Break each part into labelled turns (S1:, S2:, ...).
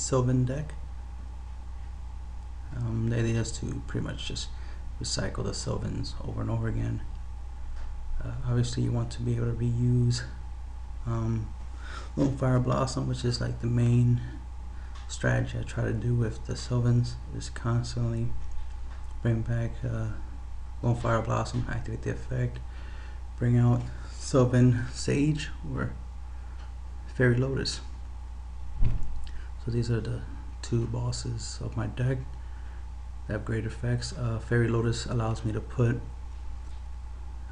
S1: Sylvan deck. The idea is to pretty much just recycle the Sylvans over and over again. Obviously you want to be able to reuse Lone Fire Blossom, which is like the main strategy I try to do with the Sylvans, is constantly bring back Lone Fire Blossom, activate the effect, bring out Sylvan Sage or Fairy Lotus. So these are the two bosses of my deck. They have great effects. Fairy Lotus allows me to put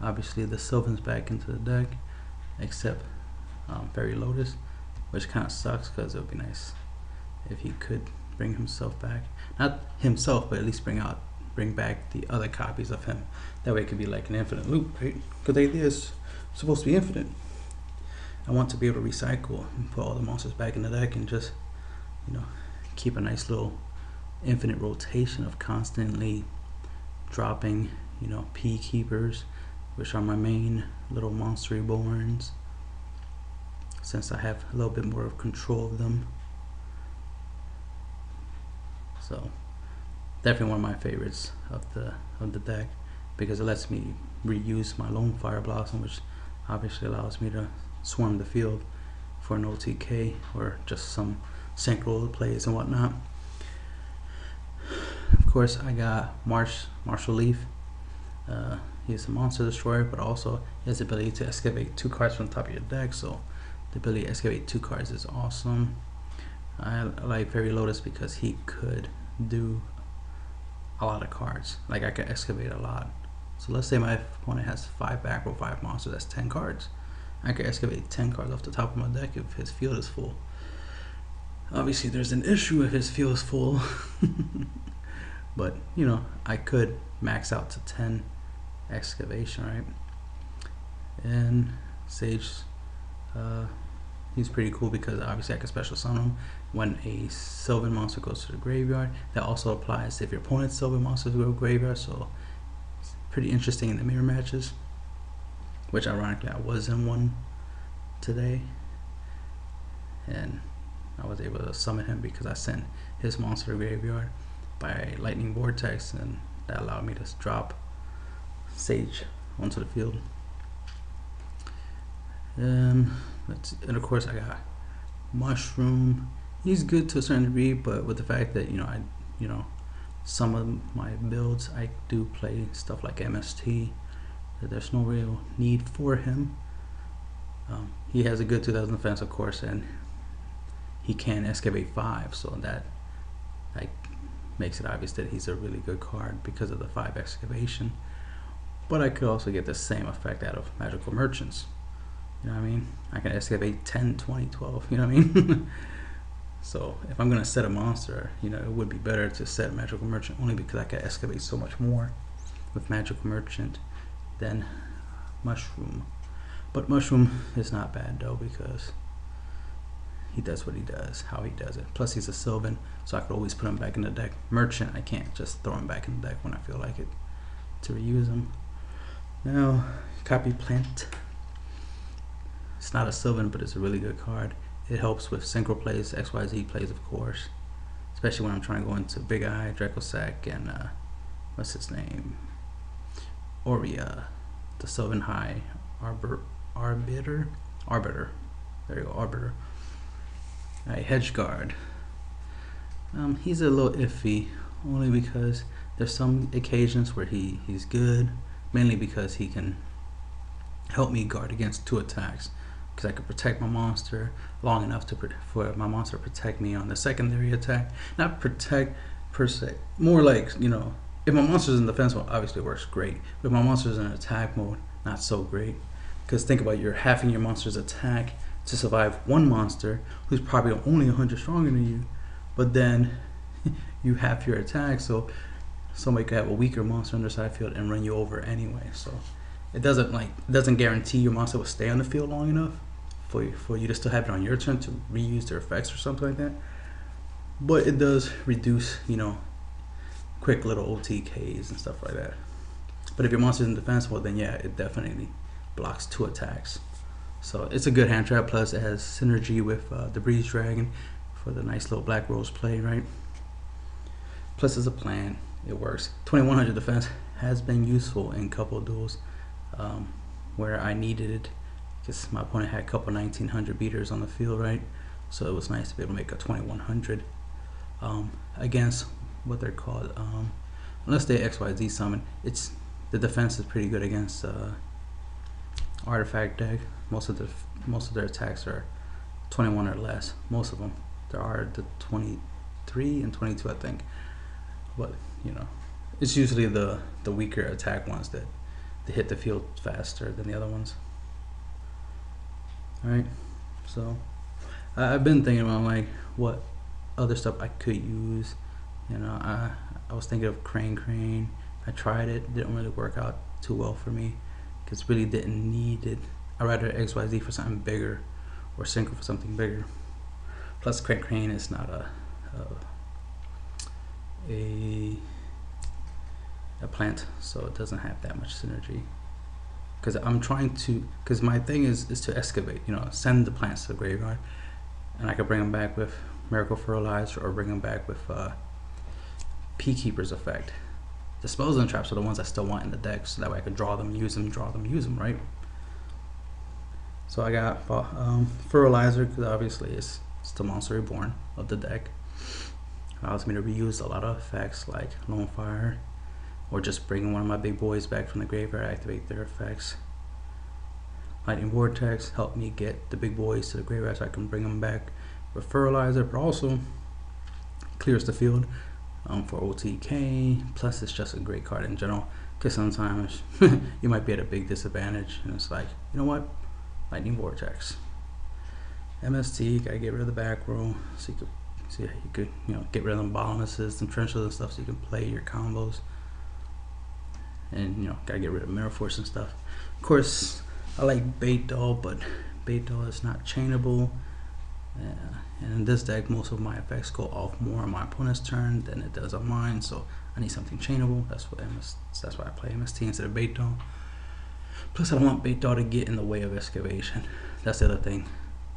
S1: obviously the Sylvans back into the deck, except Fairy Lotus, which kind of sucks because it would be nice if he could bring himself back. Not himself, but at least bring back the other copies of him. That way it could be like an infinite loop, right? Because the idea is supposed to be infinite. I want to be able to recycle and put all the monsters back in the deck and just, you know, keep a nice little infinite rotation of constantly dropping, you know, P keepers, which are my main little monster reborns, since I have a little bit more of control of them. So definitely one of my favorites of the deck, because it lets me reuse my Lone Fire Blossom, which obviously allows me to swarm the field for an OTK or just some synchro plays and whatnot. Of course, I got Marshall Leaf. He's a monster destroyer, but also he has the ability to excavate 2 cards from the top of your deck, so the ability to excavate 2 cards is awesome. I like Fairy Lotus because he could do a lot of cards. Like, I could excavate a lot. So let's say my opponent has 5 back row 5 monsters, that's 10 cards. I could excavate 10 cards off the top of my deck if his field is full. Obviously there's an issue if his field is full. But, you know, I could max out to 10 excavation, right? And Sage, he's pretty cool because obviously I can special summon him when a Sylvan monster goes to the graveyard. That also applies if your opponent's Sylvan monsters go to the graveyard, so it's pretty interesting in the mirror matches, which ironically I was in one today, and I was able to summon him because I sent his monster to the graveyard by Lightning Vortex, and that allowed me to drop Sage onto the field. And of course I got Mushroom. He's good to a certain degree, but with the fact that some of my builds I do play stuff like MST, that there's no real need for him. He has a good 2000 defense, of course, and he can excavate 5, so that makes it obvious that he's a really good card because of the 5 excavation. But I could also get the same effect out of Magical Merchants. You know what I mean? I can excavate 10, 20, 12, you know what I mean? So if I'm gonna set a monster, you know, it would be better to set Magical Merchant, only because I can excavate so much more with Magical Merchant than Mushroom. But Mushroom is not bad though, because he does what he does, how he does it. Plus he's a Sylvan, so I could always put him back in the deck. Merchant, I can't just throw him back in the deck when I feel like it to reuse him. Now, Copy Plant. It's not a Sylvan, but it's a really good card. It helps with synchro plays, XYZ plays, of course, especially when I'm trying to go into Big Eye, Dracosac, and what's his name? Aurea, the Sylvan High Arbiter. There you go, Arbiter. Alright, Hedgeguard. He's a little iffy, only because there's some occasions where he's good, mainly because he can help me guard against 2 attacks, because I could protect my monster long enough for my monster to protect me on the secondary attack. Not protect per se, more like, you know, if my monster's in defense mode, obviously it works great, but if my monster's in attack mode, not so great. Because think about it, you're halving your monster's attack to survive one monster who's probably only 100 stronger than you, but then you half your attack, so somebody could have a weaker monster on their side field and run you over anyway. So it doesn't guarantee your monster will stay on the field long enough for you to still have it on your turn to reuse their effects or something like that. But it does reduce, you know, quick little OTKs and stuff like that. But if your monster's in defense mode, then yeah, it definitely blocks 2 attacks. So it's a good hand trap, plus it has synergy with the Breeze Dragon for the nice little black rose play, right? Plus it's a plan, it works. 2100 defense has been useful in couple duels where I needed it, because my opponent had a couple 1900 beaters on the field, right? So it was nice to be able to make a 2100 against what they're called, unless they XYZ summon. It's the defense is pretty good against artifact deck. Most of their attacks are 21 or less. Most of them. There are the 23 and 22, I think. But you know, it's usually the weaker attack ones that they hit the field faster than the other ones. All right. So I've been thinking about like what other stuff I could use. You know, I was thinking of crane. I tried it, didn't really work out too well for me, because really didn't need it. I'd rather XYZ for something bigger, or synchro for something bigger. Plus crane is not a plant, so it doesn't have that much synergy. Because I'm trying to, because my thing is to excavate, you know, send the plants to the graveyard, and I could bring them back with Miracle Fertilizer, or bring them back with Peakeeper's effect. Dispels and traps are the ones I still want in the deck, so that way I could draw them, use them, draw them, use them, right? So I got Fertilizer, because obviously it's the Monster Reborn of the deck. Allows me to reuse a lot of effects like Lone Fire, or just bringing one of my big boys back from the graveyard, activate their effects. Lightning Vortex help me get the big boys to the graveyard so I can bring them back with Fertilizer, but also clears the field for OTK. Plus it's just a great card in general, because sometimes you might be at a big disadvantage and it's like, you know what, Lightning Vortex. MST, gotta get rid of the back row, so you could you know, get rid of them Bottomlesses and Trenches and stuff, so you can play your combos. And you know, gotta get rid of Mirror Force and stuff. Of course, I like Bait Doll, but Bait Doll is not chainable. And in this deck, most of my effects go off more on my opponent's turn than it does on mine, so I need something chainable. That's why I play MST instead of Bait Doll. Plus, I don't want Bait Doll to get in the way of excavation. That's the other thing.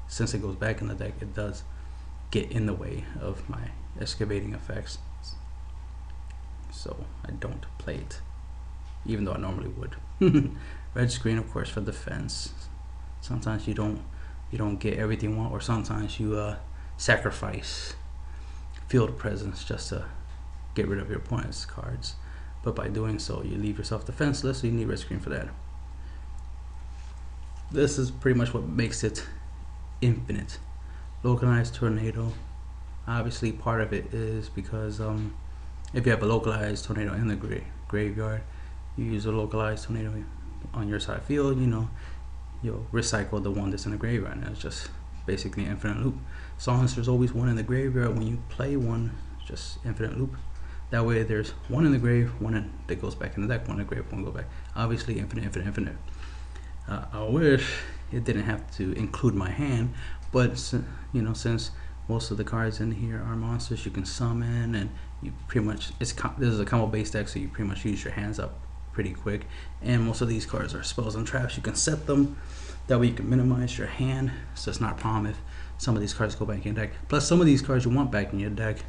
S1: Since it goes back in the deck, it does get in the way of my excavating effects, so I don't play it, even though I normally would. Red screen, of course, for defense. Sometimes you don't get everything you want, or sometimes you sacrifice field presence just to get rid of your opponent's cards. But by doing so, you leave yourself defenseless, so you need red screen for that. This is pretty much what makes it infinite. Localized Tornado. Obviously, part of it is because if you have a localized tornado in the graveyard, you use a localized tornado on your side field, you know, you'll recycle the one that's in the graveyard, and it's just basically an infinite loop. As long as there's always one in the graveyard, when you play one, it's just infinite loop. That way there's one in the grave, one that goes back in the deck, one in the grave, one goes back. Obviously infinite. I wish it didn't have to include my hand, but you know, since most of the cards in here are monsters you can summon, and you pretty much, this is a combo based deck, so you pretty much use your hands up pretty quick, and most of these cards are spells and traps. You can set them, that way you can minimize your hand, so it's not a problem if some of these cards go back in your deck. Plus some of these cards you want back in your deck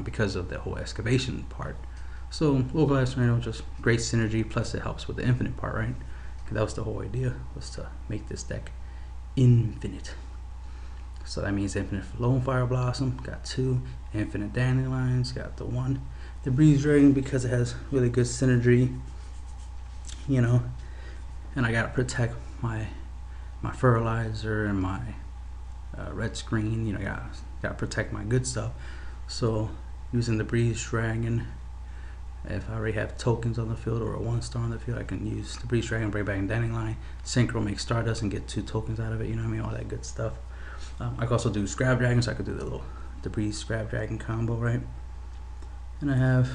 S1: because of the whole excavation part. So localized tornado, just great synergy, plus it helps with the infinite part, right? That was the whole idea, was to make this deck infinite. So that means infinite Lone Fire Blossom, got 2, infinite Dandelions, got the 1. The Breeze Dragon, because it has really good synergy, you know, and I gotta protect my Fertilizer and my red screen, you know, gotta protect my good stuff. So using the Breeze Dragon, if I already have tokens on the field or a 1-star on the field, I can use the Breeze Dragon, bring back in Dandelion, Synchro, make Stardust, and get 2 tokens out of it, you know what I mean, all that good stuff. I could also do Scrap Dragon, so I could do the Breeze Scrap Dragon combo, right? And I have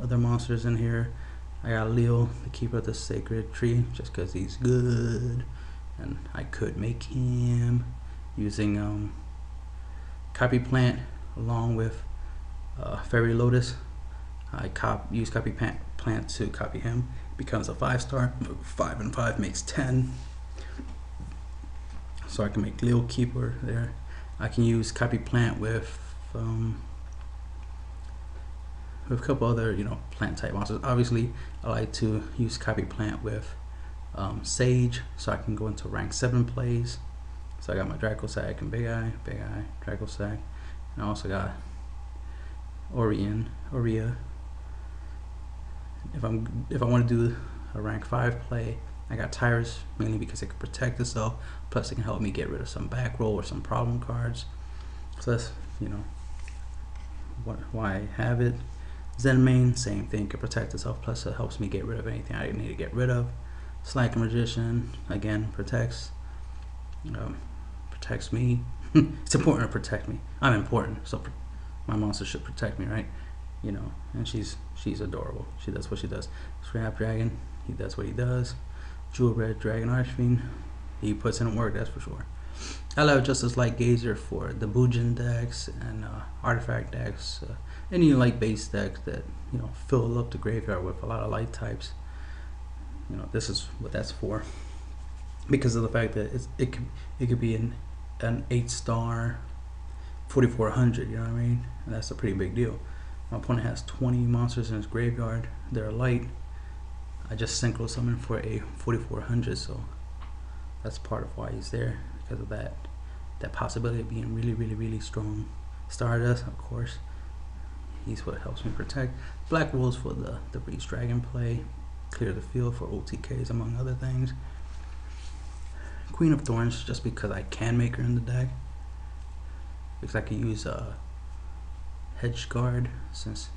S1: other monsters in here. I got Leo, the Keeper of the Sacred Tree, just because he's good, and I could make him using Copy Plant along with Fairy Lotus. I use Copy Plant to copy him, becomes a 5-star. 5 and 5 makes 10. So I can make Leo Keeper there. I can use copy plant with a couple other, you know, plant type monsters. Obviously, I like to use copy plant with Sage, so I can go into rank 7 plays. So I got my Dracossack and Big Eye, Dracossack, and I also got Aurea. If I want to do a rank 5 play, I got Tyrus, mainly because it can protect itself, plus it can help me get rid of some back roll or some problem cards. So that's, you know, why I have it. Zenmain, same thing, can protect itself, plus it helps me get rid of anything I need to get rid of. Slacker Magician, again, protects me. It's important to protect me. I'm important, so my monster should protect me, right? You know, and she's adorable. She does what she does. Scrap Dragon, he does what he does. Jewel Red Dragon Archfiend, he puts in work, that's for sure. I love Justice Light Gazer for the Bujin decks and artifact decks, any light base decks that, you know, fill up the graveyard with a lot of light types. You know, this is what that's for, because of the fact that it could be an 8-star 4400, you know what I mean? And that's a pretty big deal. My opponent has 20 monsters in his graveyard, they're light. I just synchro summon for a 4400, so that's part of why he's there, because of that possibility of being really strong. Stardust, of course, he's what helps me protect. Black Rose for the Breeze Dragon play, clear the field for OTKs, among other things. Queen of Thorns, just because I can make her in the deck, because I can use Hedge Guard, since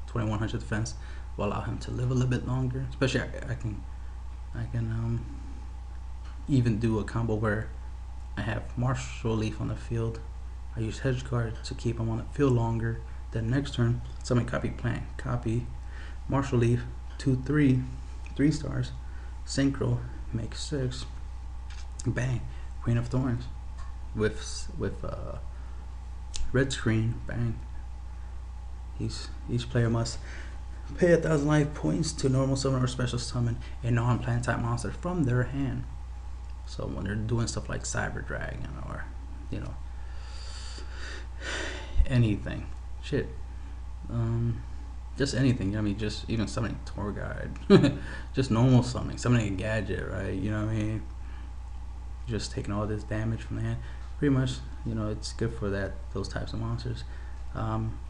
S1: 2100 defense will allow him to live a little bit longer. Especially I can even do a combo where I have Marshall Leaf on the field. I use Hedge Guard to keep him on the field longer. Then next turn, summon Copy Plant, copy Marshall Leaf, 2/3, 3 stars, synchro, make 6, bang, Queen of Thorns with red screen, bang. Each player must pay 1,000 life points to normal summon or special summon a non-plant type monster from their hand. So when they're doing stuff like Cyber Dragon or, you know, anything, shit, just anything, you know what I mean? Just even summoning Tour Guide, just normal summoning a gadget, right? You know what I mean? Just taking all this damage from the hand, pretty much. You know, it's good for those types of monsters.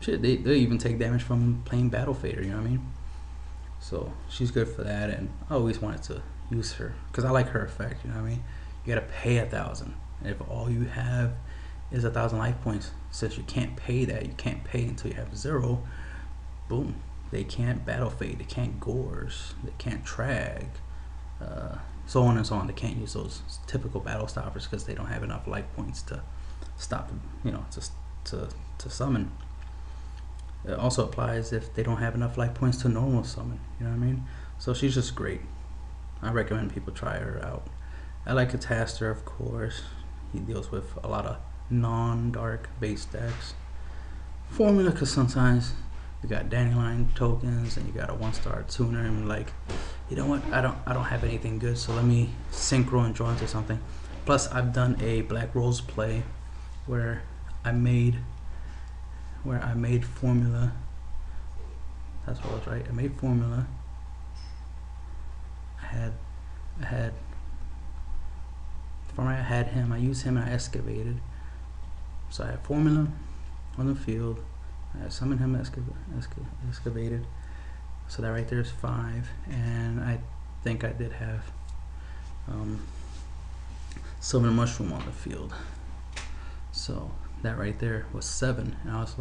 S1: Shit, they even take damage from playing Battle Fader, you know what I mean? So she's good for that, and I always wanted to use her because I like her effect, you know what I mean? You gotta pay 1,000, and if all you have is 1,000 life points, since you can't pay that, you can't pay until you have 0, boom, they can't Battle Fade, they can't Gorse, they can't Trag, so on and so on. They can't use those typical battle stoppers because they don't have enough life points to stop them, you know, to summon. It also applies if they don't have enough life points to normal summon, you know what I mean? So she's just great. I recommend people try her out. I like Catastor, of course. He deals with a lot of non-dark base decks. Formula, because sometimes you got Dandelion tokens and you got a 1-star tuner, and like, you know what? I don't have anything good, so let me synchro and draw into something. Plus, I've done a Black Rose play where I made Formula. That's what was right. I made Formula. I had him. I used him and I excavated. So I had Formula on the field. I summoned him, excavated. So that right there is 5, and I think I did have Sylvan Mushroom on the field. So that right there was 7, and I was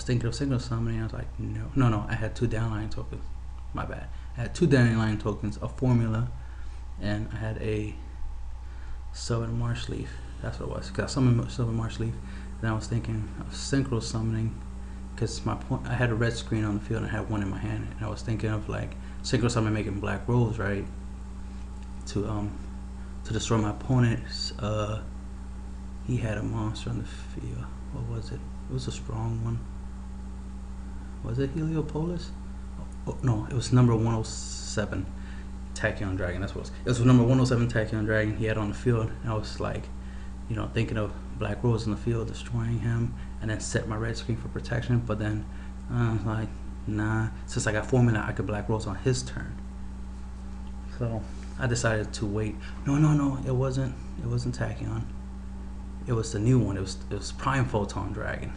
S1: thinking of single summoning. I was like, no, I had 2 Dandelion tokens. My bad. I had 2 Dandelion tokens, a Formula, and I had a Sylvan Marsh Leaf. That's what it was. Because I summoned Sylvan Marsh Leaf, then I was thinking of synchro summoning, because I had a red screen on the field and I had 1 in my hand, and I was thinking of like synchro summon, making Black Rose, right, to destroy my opponent's. He had a monster on the field. What was it? It was a strong one. Was it Heliopolis? Oh, no, it was number 107, Tachyon Dragon. That's what it was. It was number 107 Tachyon Dragon he had on the field, and I was like, you know, thinking of Black Rose in the field, destroying him, and then set my red screen for protection. But then I was like, nah, since I got 4 minutes, I could Black Rose on his turn. So I decided to wait. No, it wasn't Tachyon. It was the new one. It was Prime Photon Dragon.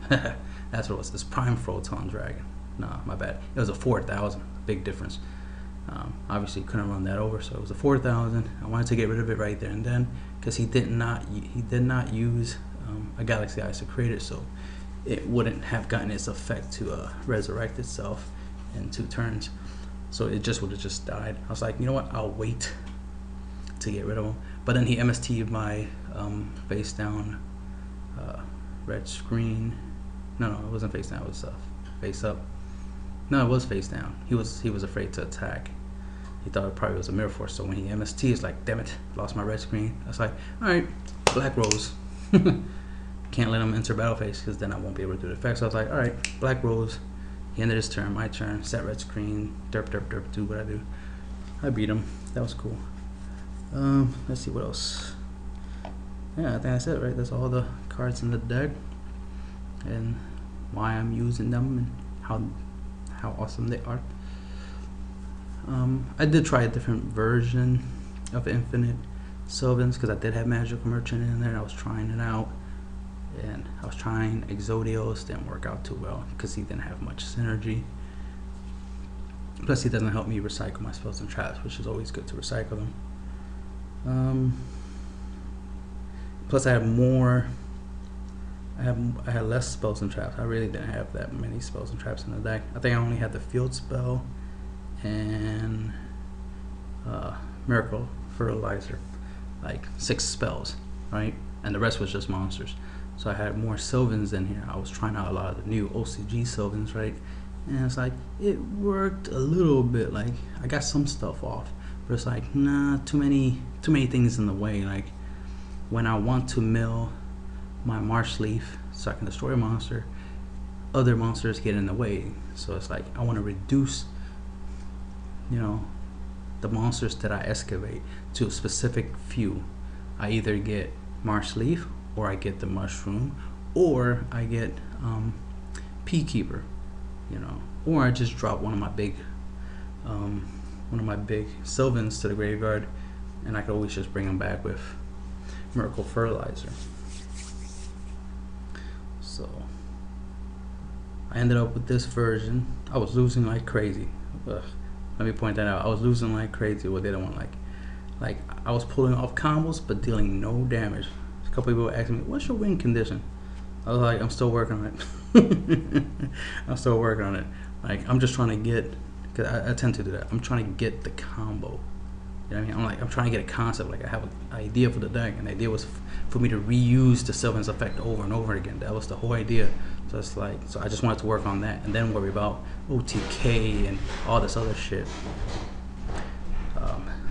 S1: That's what it was. It's Prime Photon Dragon. Nah, my bad. It was a 4,000. Big difference. Obviously couldn't run that over, so it was a 4,000. I wanted to get rid of it right there and then, because he did not use a Galaxy Eyes to create it, so it wouldn't have gotten its effect to resurrect itself in 2 turns. So it just would have just died. I was like, you know what? I'll wait to get rid of him. But then he MST'd my face down red screen. No, it wasn't face down. It was face up. No, it was face down. He was afraid to attack. He thought it probably was a Mirror Force. So when he MST, it's like, damn it, lost my red screen. I was like, all right, Black Rose. Can't let him enter battle phase because then I won't be able to do the effect. So I was like, all right, Black Rose. He ended his turn, my turn, set red screen, derp, do what I do. I beat him. That was cool. Let's see what else. Yeah, I think that's it, right? That's all the cards in the deck and why I'm using them and how awesome they are. I did try a different version of Infinite Sylvans because I did have Magical Merchant in there and I was trying it out. And I was trying Exodios, didn't work out too well because he didn't have much synergy. Plus he doesn't help me recycle my spells and traps, which is always good to recycle them. Plus I had less spells and traps. I really didn't have that many spells and traps in the deck. I think I only had the field spell and Miracle Fertilizer, like 6 spells, right? And the rest was just monsters. So I had more Sylvans in here. I was trying out a lot of the new OCG Sylvans, right? And it's like, it worked a little bit. Like, I got some stuff off, but it's like, nah, too many things in the way. Like, when I want to mill my Marsh Leaf so I can destroy a monster, other monsters get in the way. So it's like, I want to reduce, you know, the monsters that I excavate to a specific few. I either get Marsh Leaf, or I get the Mushroom, or I get Peakeeper, you know, or I just drop one of my big Sylvans to the graveyard, and I could always just bring them back with Miracle Fertilizer. So I ended up with this version. I was losing like crazy. Ugh. Let me point that out. I was losing like crazy with the other one. Like I was pulling off combos but dealing no damage. A couple people asking me, what's your win condition? I was like, I'm still working on it. I'm still working on it. Like, I'm just trying to get, because I tend to do that. I'm trying to get the combo. You know what I mean? I'm trying to get a concept. Like, I have an idea for the deck, and the idea was for me to reuse the Sylvan's effect over and over again. That was the whole idea. So it's like, so I just wanted to work on that and then worry about OTK and all this other shit.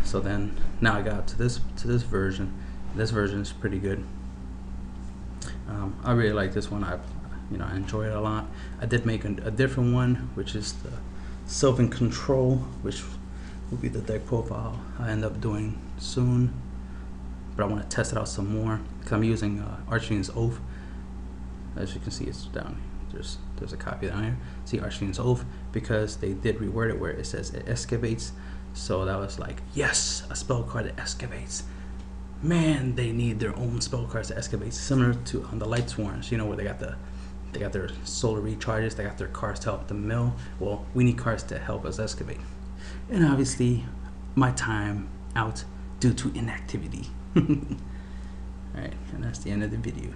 S1: So then now I got to this version. This version is pretty good. I really like this one. I enjoy it a lot. I did make a different one, which is the Sylvan Control, which will be the deck profile I end up doing soon. But I want to test it out some more because I'm using Archfiend's Oath. As you can see, it's down here. There's a copy down here. See, Archfiend's Oath, because they did reword it where it says it excavates. So that was like, yes, a spell card that excavates. Man, they need their own spell cards to excavate, similar to on the Light Swarms, you know, where they got their solar recharges, they got their cards to help them mill. Well, we need cards to help us excavate. And obviously, my time out due to inactivity. Alright, and that's the end of the video.